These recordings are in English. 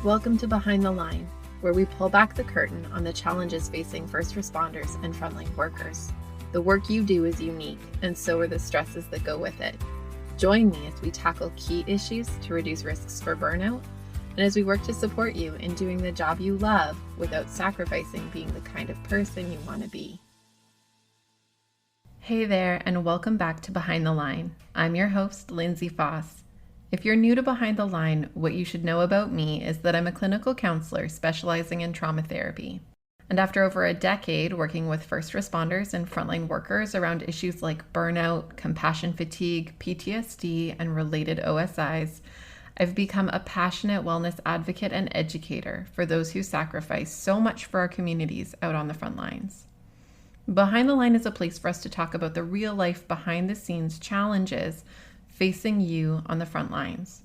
Welcome to Behind the Line, where we pull back the curtain on the challenges facing first responders and frontline workers. The work you do is unique, and so are the stresses that go with it. Join me as we tackle key issues to reduce risks for burnout, and as we work to support you in doing the job you love without sacrificing being the kind of person you want to be. Hey there, and welcome back to Behind the Line. I'm your host, Lindsay Faas. If you're new to Behind the Line, what you should know about me is that I'm a clinical counselor specializing in trauma therapy. And after over a decade working with first responders and frontline workers around issues like burnout, compassion fatigue, PTSD, and related OSIs, I've become a passionate wellness advocate and educator for those who sacrifice so much for our communities out on the front lines. Behind the Line is a place for us to talk about the real life behind the scenes challenges facing you on the front lines.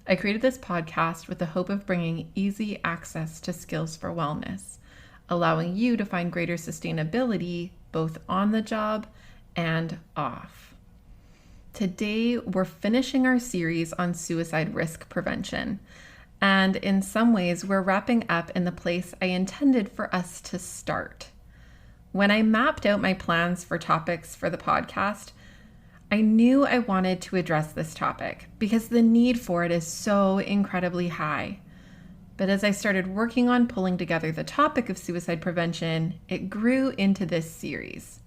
I created this podcast with the hope of bringing easy access to skills for wellness, allowing you to find greater sustainability both on the job and off. Today, we're finishing our series on suicide risk prevention, and in some ways, we're wrapping up in the place I intended for us to start. When I mapped out my plans for topics for the podcast, I knew I wanted to address this topic because the need for it is so incredibly high. But as I started working on pulling together the topic of suicide prevention, it grew into this series.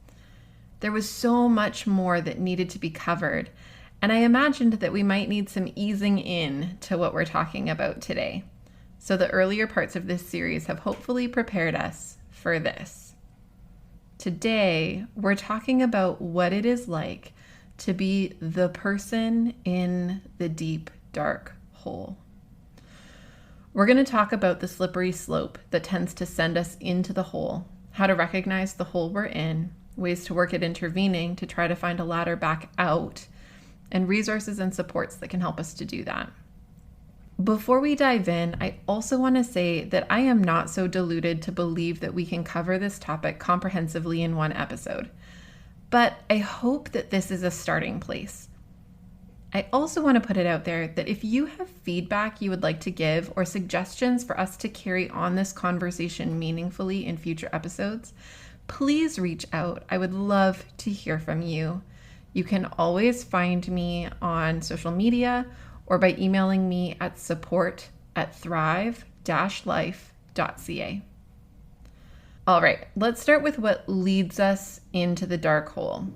There was so much more that needed to be covered, and I imagined that we might need some easing in to what we're talking about today. So the earlier parts of this series have hopefully prepared us for this. Today, we're talking about what it is like to be the person in the deep, dark hole. We're going to talk about the slippery slope that tends to send us into the hole, how to recognize the hole we're in, ways to work at intervening to try to find a ladder back out, and resources and supports that can help us to do that. Before we dive in, I also want to say that I am not so deluded to believe that we can cover this topic comprehensively in one episode. But I hope that this is a starting place. I also want to put it out there that if you have feedback you would like to give or suggestions for us to carry on this conversation meaningfully in future episodes, please reach out. I would love to hear from you. You can always find me on social media or by emailing me at support@thrive-life.ca. All right, let's start with what leads us into the dark hole.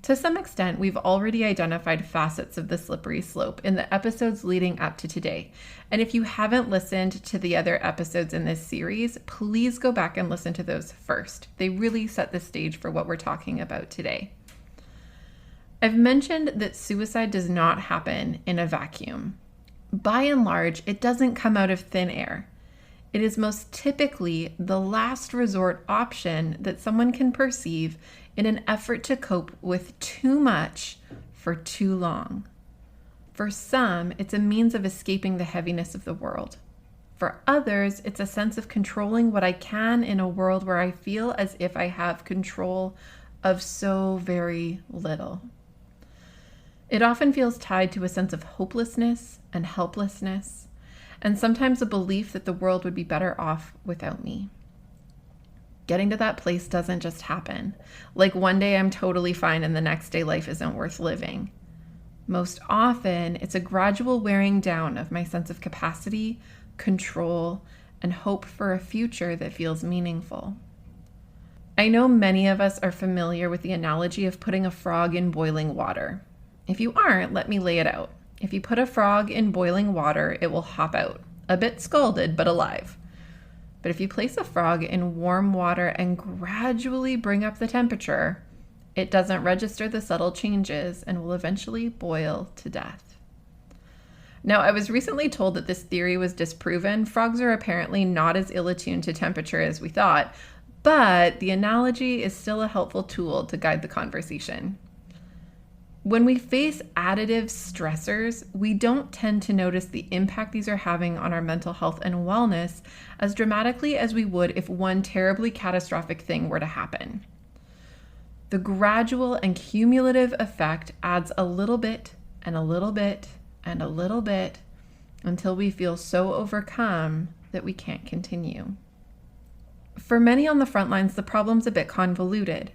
To some extent, we've already identified facets of the slippery slope in the episodes leading up to today. And if you haven't listened to the other episodes in this series, please go back and listen to those first. They really set the stage for what we're talking about today. I've mentioned that suicide does not happen in a vacuum. By and large, it doesn't come out of thin air. It is most typically the last resort option that someone can perceive in an effort to cope with too much for too long. For some, it's a means of escaping the heaviness of the world. For others, it's a sense of controlling what I can in a world where I feel as if I have control of so very little. It often feels tied to a sense of hopelessness and helplessness, and sometimes a belief that the world would be better off without me. Getting to that place doesn't just happen. Like one day I'm totally fine and the next day life isn't worth living. Most often, it's a gradual wearing down of my sense of capacity, control, and hope for a future that feels meaningful. I know many of us are familiar with the analogy of putting a frog in boiling water. If you aren't, let me lay it out. If you put a frog in boiling water, it will hop out, a bit scalded, but alive. But if you place a frog in warm water and gradually bring up the temperature, it doesn't register the subtle changes and will eventually boil to death. Now, I was recently told that this theory was disproven. Frogs are apparently not as ill-attuned to temperature as we thought, but the analogy is still a helpful tool to guide the conversation. When we face additive stressors, we don't tend to notice the impact these are having on our mental health and wellness as dramatically as we would if one terribly catastrophic thing were to happen. The gradual and cumulative effect adds a little bit and a little bit and a little bit until we feel so overcome that we can't continue. For many on the front lines, the problem's a bit convoluted.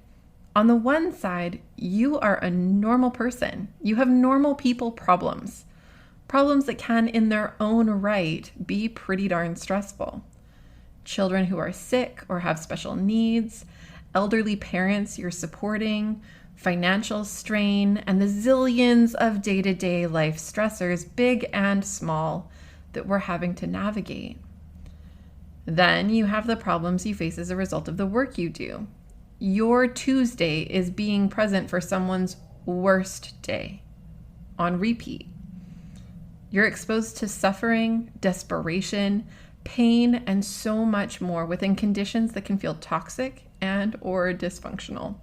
On the one side, you are a normal person. You have normal people problems. Problems that can, in their own right, be pretty darn stressful. Children who are sick or have special needs, elderly parents you're supporting, financial strain, and the zillions of day-to-day life stressors, big and small, that we're having to navigate. Then you have the problems you face as a result of the work you do. Your Tuesday is being present for someone's worst day on repeat. You're exposed to suffering, desperation, pain, and so much more within conditions that can feel toxic and or dysfunctional.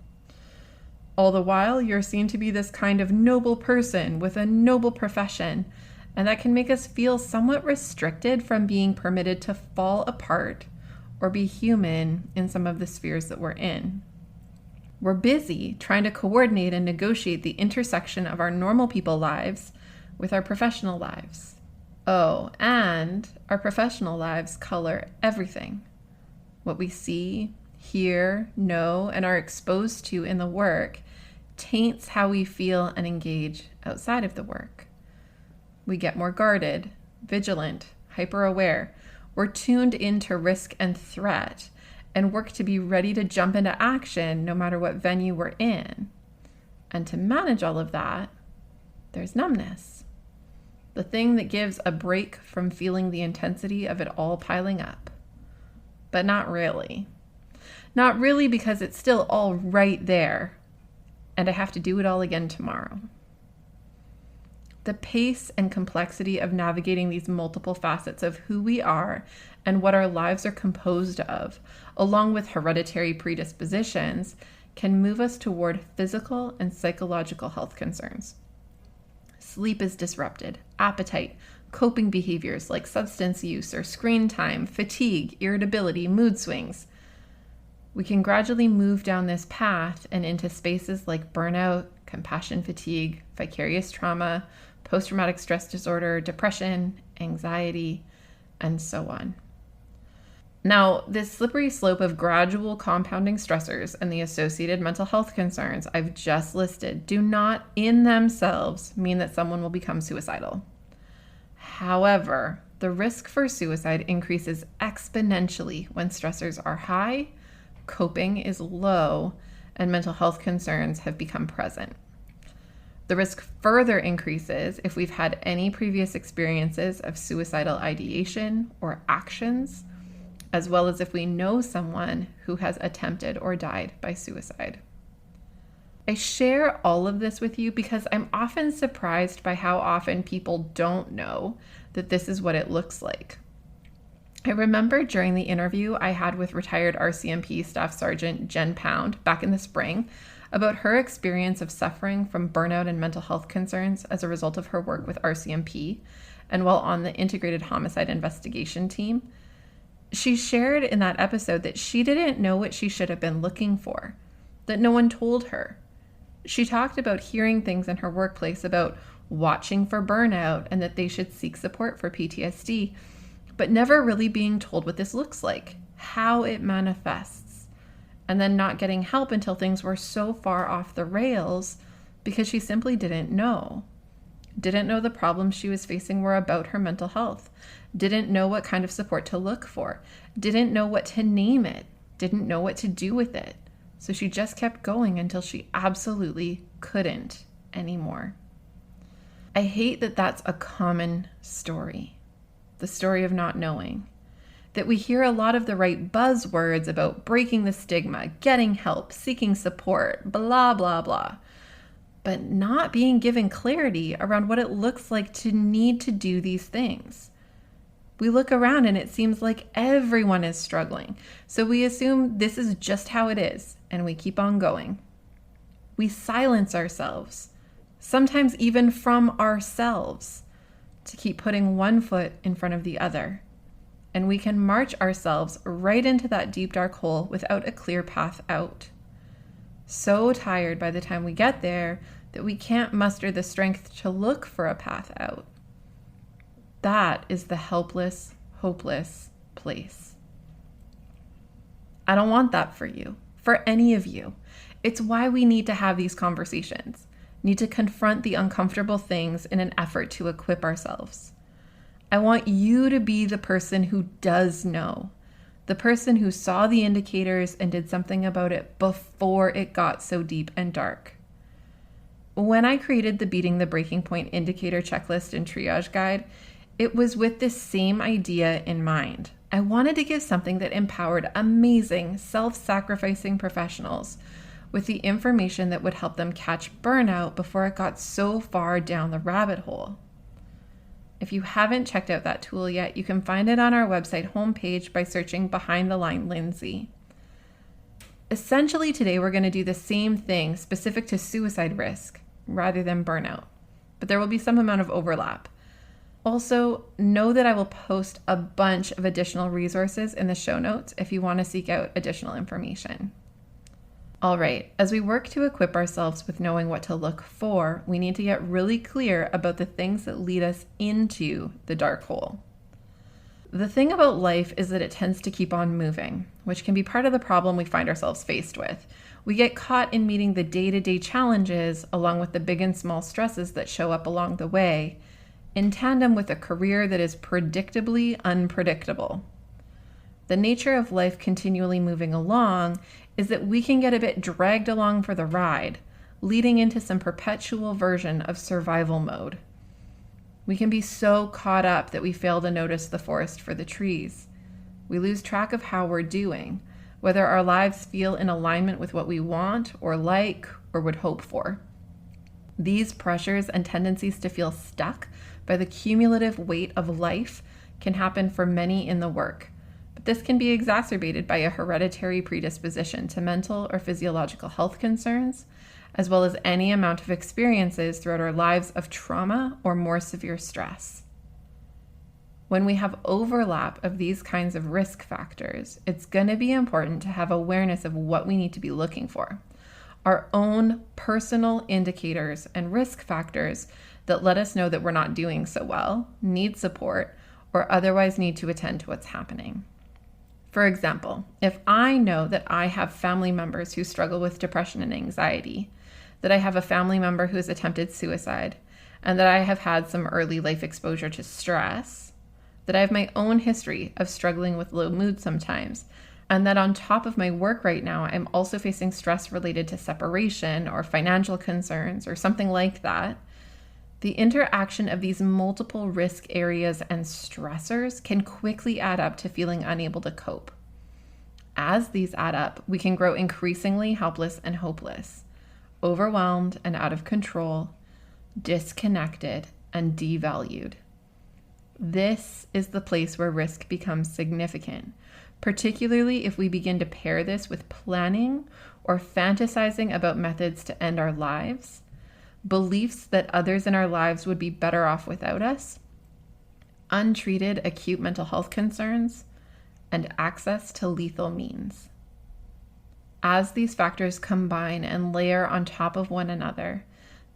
All the while, you're seen to be this kind of noble person with a noble profession, and that can make us feel somewhat restricted from being permitted to fall apart or be human in some of the spheres that we're in. We're busy trying to coordinate and negotiate the intersection of our normal people lives with our professional lives. Oh, and our professional lives color everything. What we see, hear, know, and are exposed to in the work taints how we feel and engage outside of the work. We get more guarded, vigilant, hyper-aware. We're tuned into risk and threat and work to be ready to jump into action no matter what venue we're in. And to manage all of that, there's numbness. The thing that gives a break from feeling the intensity of it all piling up. But not really. Not really, because it's still all right there, and I have to do it all again tomorrow. The pace and complexity of navigating these multiple facets of who we are and what our lives are composed of, along with hereditary predispositions, can move us toward physical and psychological health concerns. Sleep is disrupted, appetite, coping behaviors like substance use or screen time, fatigue, irritability, mood swings. We can gradually move down this path and into spaces like burnout, compassion fatigue, vicarious trauma, post-traumatic stress disorder, depression, anxiety, and so on. Now, this slippery slope of gradual compounding stressors and the associated mental health concerns I've just listed do not in themselves mean that someone will become suicidal. However, the risk for suicide increases exponentially when stressors are high, coping is low, and mental health concerns have become present. The risk further increases if we've had any previous experiences of suicidal ideation or actions, as well as if we know someone who has attempted or died by suicide. I share all of this with you because I'm often surprised by how often people don't know that this is what it looks like. I remember during the interview I had with retired RCMP Staff Sergeant Jen Pound back in the spring about her experience of suffering from burnout and mental health concerns as a result of her work with RCMP and while on the Integrated Homicide Investigation Team. She shared in that episode that she didn't know what she should have been looking for, that no one told her. She talked about hearing things in her workplace about watching for burnout and that they should seek support for PTSD, but never really being told what this looks like, how it manifests, and then not getting help until things were so far off the rails because she simply didn't know. Didn't know the problems she was facing were about her mental health, didn't know what kind of support to look for, didn't know what to name it, didn't know what to do with it. So she just kept going until she absolutely couldn't anymore. I hate that that's a common story, the story of not knowing. That we hear a lot of the right buzzwords about breaking the stigma, getting help, seeking support, blah, blah, blah, but not being given clarity around what it looks like to need to do these things. We look around and it seems like everyone is struggling, so we assume this is just how it is, and we keep on going. We silence ourselves, sometimes even from ourselves, to keep putting one foot in front of the other. And we can march ourselves right into that deep dark hole without a clear path out. So tired by the time we get there that we can't muster the strength to look for a path out. That is the helpless, hopeless place. I don't want that for you, for any of you. It's why we need to have these conversations, need to confront the uncomfortable things in an effort to equip ourselves. I want you to be the person who does know, the person who saw the indicators and did something about it before it got so deep and dark. When I created the Beating the Breaking Point indicator checklist and triage guide, it was with this same idea in mind. I wanted to give something that empowered amazing, self-sacrificing professionals with the information that would help them catch burnout before it got so far down the rabbit hole. If you haven't checked out that tool yet, you can find it on our website homepage by searching Behind the Line Lindsay. Essentially, today we're going to do the same thing specific to suicide risk rather than burnout, but there will be some amount of overlap. Also, know that I will post a bunch of additional resources in the show notes if you want to seek out additional information. All right, as we work to equip ourselves with knowing what to look for, we need to get really clear about the things that lead us into the dark hole. The thing about life is that it tends to keep on moving, which can be part of the problem we find ourselves faced with. We get caught in meeting the day-to-day challenges along with the big and small stresses that show up along the way, in tandem with a career that is predictably unpredictable. The nature of life continually moving along is that we can get a bit dragged along for the ride, leading into some perpetual version of survival mode. We can be so caught up that we fail to notice the forest for the trees. We lose track of how we're doing, whether our lives feel in alignment with what we want or like or would hope for. These pressures and tendencies to feel stuck by the cumulative weight of life can happen for many in the work, but this can be exacerbated by a hereditary predisposition to mental or physiological health concerns, as well as any amount of experiences throughout our lives of trauma or more severe stress. When we have overlap of these kinds of risk factors, it's going to be important to have awareness of what we need to be looking for. Our own personal indicators and risk factors that let us know that we're not doing so well, need support, or otherwise need to attend to what's happening. For example, if I know that I have family members who struggle with depression and anxiety, that I have a family member who has attempted suicide, and that I have had some early life exposure to stress, that I have my own history of struggling with low mood sometimes, and that on top of my work right now, I'm also facing stress related to separation or financial concerns or something like that, the interaction of these multiple risk areas and stressors can quickly add up to feeling unable to cope. As these add up, we can grow increasingly helpless and hopeless, overwhelmed and out of control, disconnected and devalued. This is the place where risk becomes significant, particularly if we begin to pair this with planning or fantasizing about methods to end our lives, beliefs that others in our lives would be better off without us, untreated acute mental health concerns, and access to lethal means. As these factors combine and layer on top of one another,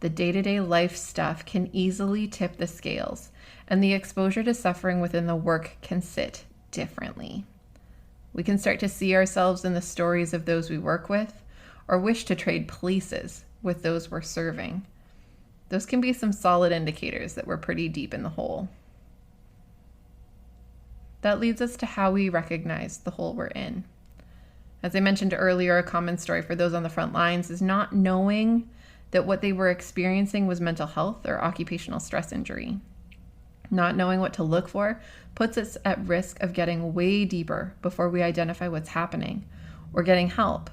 the day-to-day life stuff can easily tip the scales, and the exposure to suffering within the work can sit differently. We can start to see ourselves in the stories of those we work with, or wish to trade places with those we're serving. Those can be some solid indicators that we're pretty deep in the hole. That leads us to how we recognize the hole we're in. As I mentioned earlier, a common story for those on the front lines is not knowing that what they were experiencing was mental health or occupational stress injury. Not knowing what to look for puts us at risk of getting way deeper before we identify what's happening or getting help,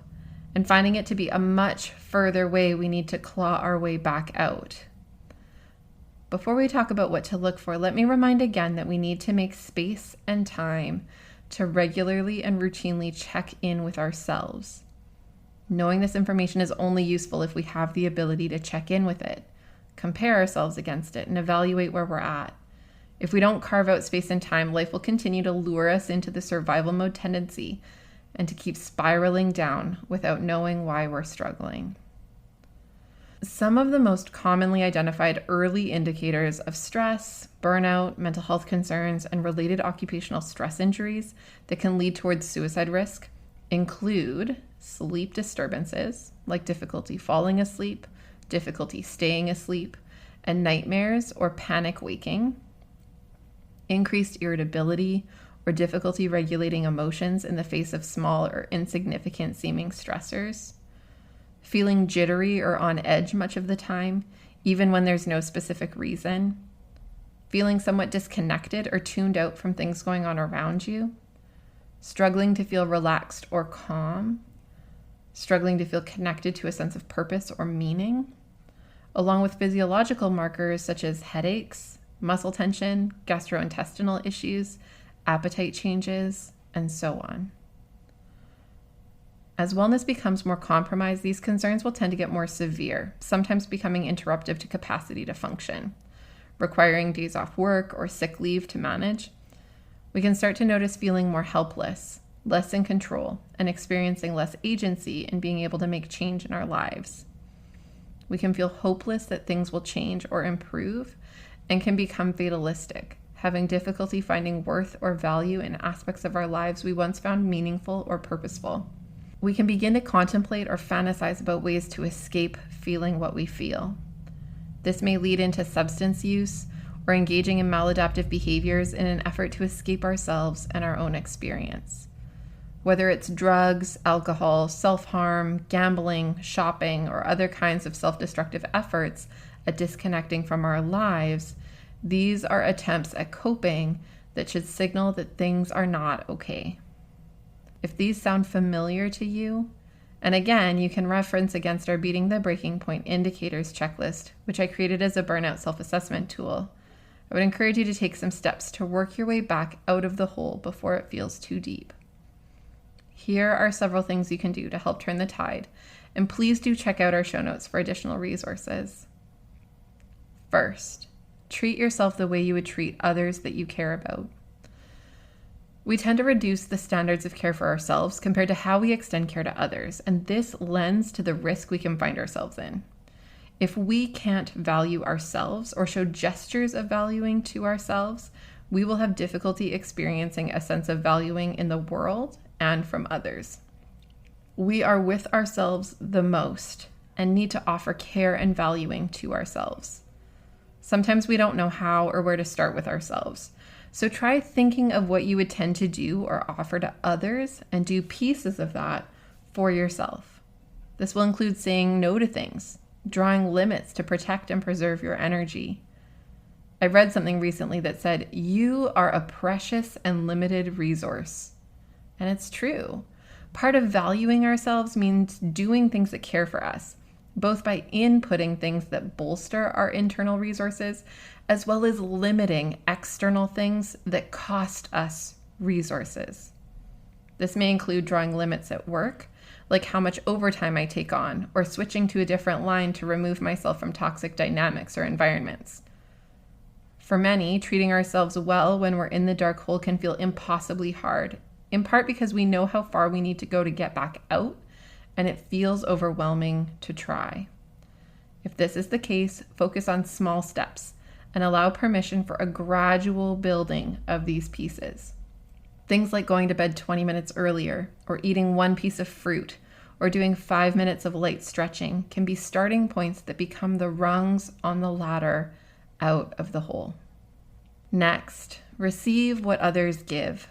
and finding it to be a much further way we need to claw our way back out. Before we talk about what to look for, let me remind again that we need to make space and time to regularly and routinely check in with ourselves. Knowing this information is only useful if we have the ability to check in with it, compare ourselves against it, and evaluate where we're at. If we don't carve out space and time, life will continue to lure us into the survival mode tendency and to keep spiraling down without knowing why we're struggling. Some of the most commonly identified early indicators of stress, burnout, mental health concerns, and related occupational stress injuries that can lead towards suicide risk include sleep disturbances, like difficulty falling asleep, difficulty staying asleep, and nightmares or panic waking, increased irritability or difficulty regulating emotions in the face of small or insignificant seeming stressors, feeling jittery or on edge much of the time, even when there's no specific reason, feeling somewhat disconnected or tuned out from things going on around you, struggling to feel relaxed or calm, struggling to feel connected to a sense of purpose or meaning, along with physiological markers such as headaches, muscle tension, gastrointestinal issues, appetite changes, and so on. As wellness becomes more compromised, these concerns will tend to get more severe, sometimes becoming interruptive to capacity to function, requiring days off work or sick leave to manage. We can start to notice feeling more helpless, less in control, and experiencing less agency in being able to make change in our lives. We can feel hopeless that things will change or improve, and can become fatalistic, having difficulty finding worth or value in aspects of our lives we once found meaningful or purposeful. We can begin to contemplate or fantasize about ways to escape feeling what we feel. This may lead into substance use or engaging in maladaptive behaviors in an effort to escape ourselves and our own experience. Whether it's drugs, alcohol, self-harm, gambling, shopping, or other kinds of self-destructive efforts at disconnecting from our lives, these are attempts at coping that should signal that things are not okay. If these sound familiar to you, and again, you can reference against our Beating the Breaking Point Indicators checklist, which I created as a burnout self-assessment tool, I would encourage you to take some steps to work your way back out of the hole before it feels too deep. Here are several things you can do to help turn the tide, and please do check out our show notes for additional resources. First, treat yourself the way you would treat others that you care about. We tend to reduce the standards of care for ourselves compared to how we extend care to others, and this lends to the risk we can find ourselves in. If we can't value ourselves or show gestures of valuing to ourselves, we will have difficulty experiencing a sense of valuing in the world and from others. We are with ourselves the most and need to offer care and valuing to ourselves. Sometimes we don't know how or where to start with ourselves. So try thinking of what you would tend to do or offer to others and do pieces of that for yourself. This will include saying no to things, drawing limits to protect and preserve your energy. I read something recently that said, "You are a precious and limited resource." And it's true. Part of valuing ourselves means doing things that care for us, both by inputting things that bolster our internal resources, as well as limiting external things that cost us resources. This may include drawing limits at work, like how much overtime I take on, or switching to a different line to remove myself from toxic dynamics or environments. For many, treating ourselves well when we're in the dark hole can feel impossibly hard, in part because we know how far we need to go to get back out, and it feels overwhelming to try. If this is the case, focus on small steps and allow permission for a gradual building of these pieces. Things like going to bed 20 minutes earlier, or eating one piece of fruit, or doing 5 minutes of light stretching can be starting points that become the rungs on the ladder out of the hole. Next, receive what others give.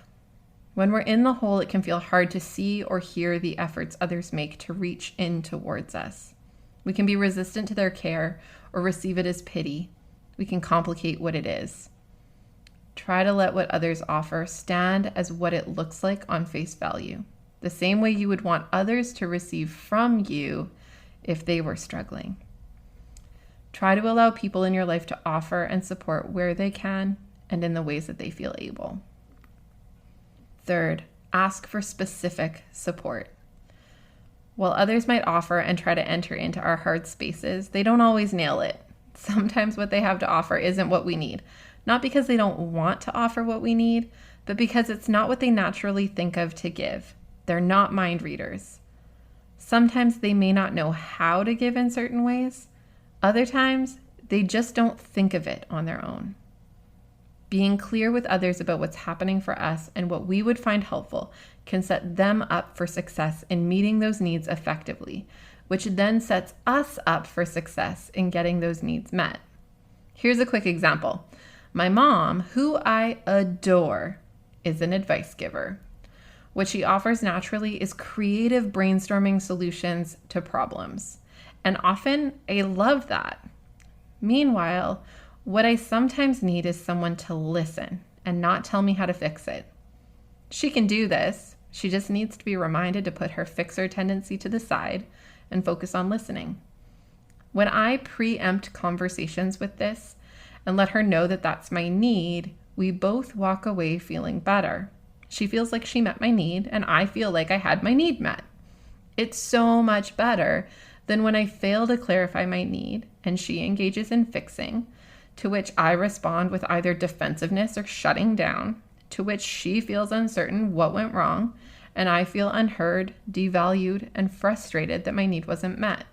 When we're in the hole, it can feel hard to see or hear the efforts others make to reach in towards us. We can be resistant to their care or receive it as pity. We can complicate what it is. Try to let what others offer stand as what it looks like on face value, the same way you would want others to receive from you if they were struggling. Try to allow people in your life to offer and support where they can and in the ways that they feel able. Third, ask for specific support. While others might offer and try to enter into our hard spaces, they don't always nail it. Sometimes what they have to offer isn't what we need, not because they don't want to offer what we need, but because it's not what they naturally think of to give. They're not mind readers. Sometimes they may not know how to give in certain ways, Other times, they just don't think of it on their own. Being clear with others about what's happening for us and what we would find helpful can set them up for success in meeting those needs effectively, which then sets us up for success in getting those needs met. Here's a quick example. My mom, who I adore, is an advice giver. What she offers naturally is creative brainstorming solutions to problems. And often I love that. Meanwhile, what I sometimes need is someone to listen and not tell me how to fix it. She can do this. She just needs to be reminded to put her fixer tendency to the side and focus on listening. When I preempt conversations with this and let her know that that's my need, we both walk away feeling better. She feels like she met my need, and I feel like I had my need met. It's so much better than when I fail to clarify my need and she engages in fixing, to which I respond with either defensiveness or shutting down, to which she feels uncertain what went wrong, and I feel unheard, devalued, and frustrated that my need wasn't met.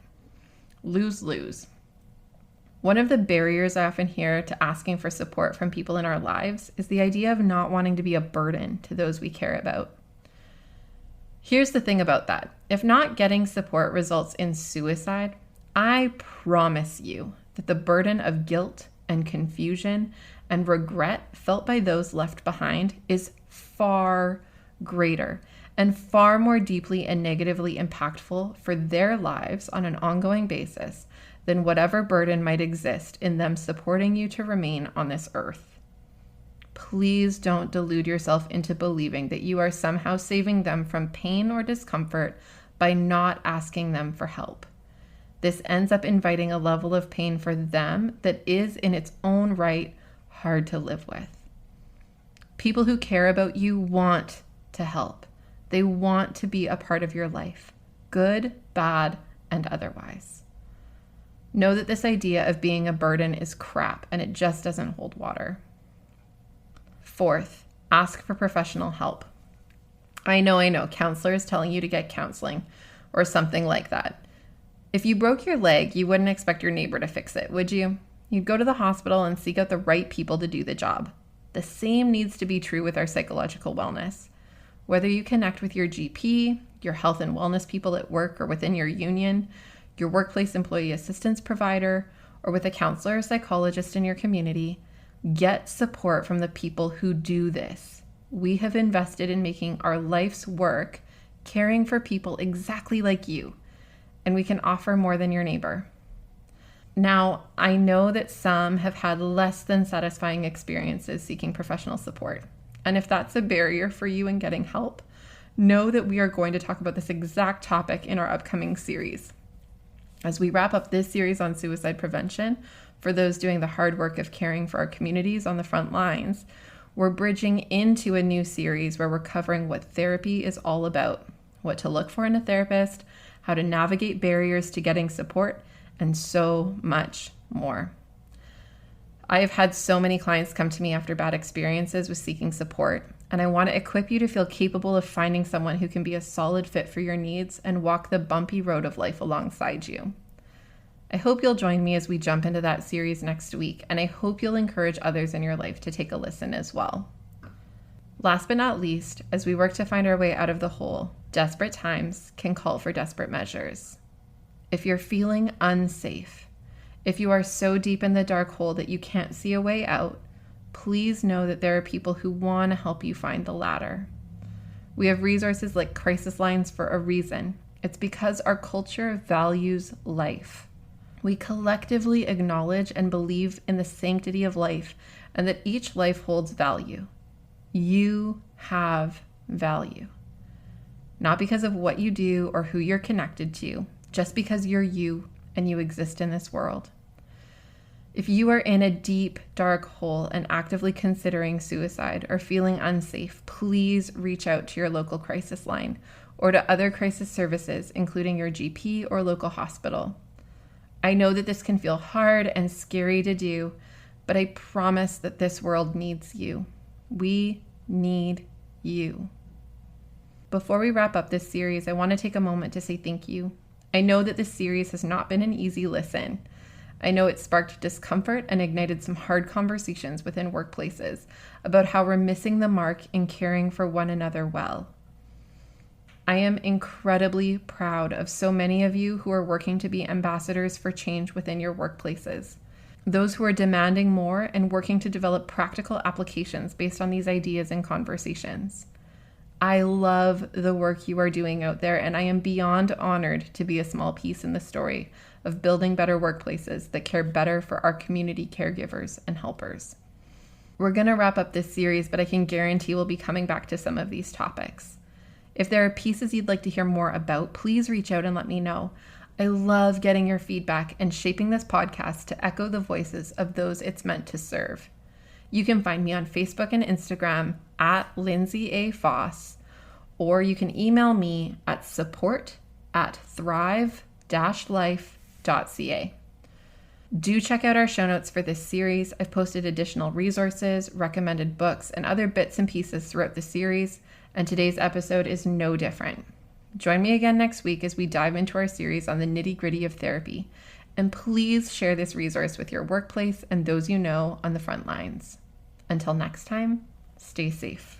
Lose-lose. One of the barriers I often hear to asking for support from people in our lives is the idea of not wanting to be a burden to those we care about. Here's the thing about that. If not getting support results in suicide, I promise you that the burden of guilt and confusion and regret felt by those left behind is far greater and far more deeply and negatively impactful for their lives on an ongoing basis than whatever burden might exist in them supporting you to remain on this earth. Please don't delude yourself into believing that you are somehow saving them from pain or discomfort by not asking them for help. This ends up inviting a level of pain for them that is in its own right hard to live with. People who care about you want to help. They want to be a part of your life, good, bad, and otherwise. Know that this idea of being a burden is crap and it just doesn't hold water. Fourth, ask for professional help. I know, counselors telling you to get counseling or something like that. If you broke your leg, you wouldn't expect your neighbor to fix it, would you? You'd go to the hospital and seek out the right people to do the job. The same needs to be true with our psychological wellness. Whether you connect with your GP, your health and wellness people at work or within your union, your workplace employee assistance provider, or with a counselor or psychologist in your community, get support from the people who do this. We have invested in making our life's work caring for people exactly like you, and we can offer more than your neighbor. Now, I know that some have had less than satisfying experiences seeking professional support. And if that's a barrier for you in getting help, know that we are going to talk about this exact topic in our upcoming series. As we wrap up this series on suicide prevention, for those doing the hard work of caring for our communities on the front lines, we're bridging into a new series where we're covering what therapy is all about, what to look for in a therapist, how to navigate barriers to getting support, and so much more. I have had so many clients come to me after bad experiences with seeking support, and I want to equip you to feel capable of finding someone who can be a solid fit for your needs and walk the bumpy road of life alongside you. I hope you'll join me as we jump into that series next week, and I hope you'll encourage others in your life to take a listen as well. Last but not least, as we work to find our way out of the hole, desperate times can call for desperate measures. If you're feeling unsafe, if you are so deep in the dark hole that you can't see a way out, please know that there are people who want to help you find the ladder. We have resources like crisis lines for a reason. It's because our culture values life. We collectively acknowledge and believe in the sanctity of life and that each life holds value. You have value. Not because of what you do or who you're connected to, just because you're you and you exist in this world. If you are in a deep, dark hole and actively considering suicide or feeling unsafe, please reach out to your local crisis line or to other crisis services, including your GP or local hospital. I know that this can feel hard and scary to do, but I promise that this world needs you. We need you. Before we wrap up this series, I want to take a moment to say thank you. I know that this series has not been an easy listen. I know it sparked discomfort and ignited some hard conversations within workplaces about how we're missing the mark in caring for one another well. I am incredibly proud of so many of you who are working to be ambassadors for change within your workplaces. Those who are demanding more and working to develop practical applications based on these ideas and conversations. I love the work you are doing out there, and I am beyond honored to be a small piece in the story of building better workplaces that care better for our community caregivers and helpers. We're going to wrap up this series, but I can guarantee we'll be coming back to some of these topics. If there are pieces you'd like to hear more about, please reach out and let me know. I love getting your feedback and shaping this podcast to echo the voices of those it's meant to serve. You can find me on Facebook and Instagram at Lindsay A. Faas, or you can email me at support@thrive-life.ca. Do check out our show notes for this series. I've posted additional resources, recommended books, and other bits and pieces throughout the series, and today's episode is no different. Join me again next week as we dive into our series on the nitty-gritty of therapy. And please share this resource with your workplace and those you know on the front lines. Until next time, stay safe.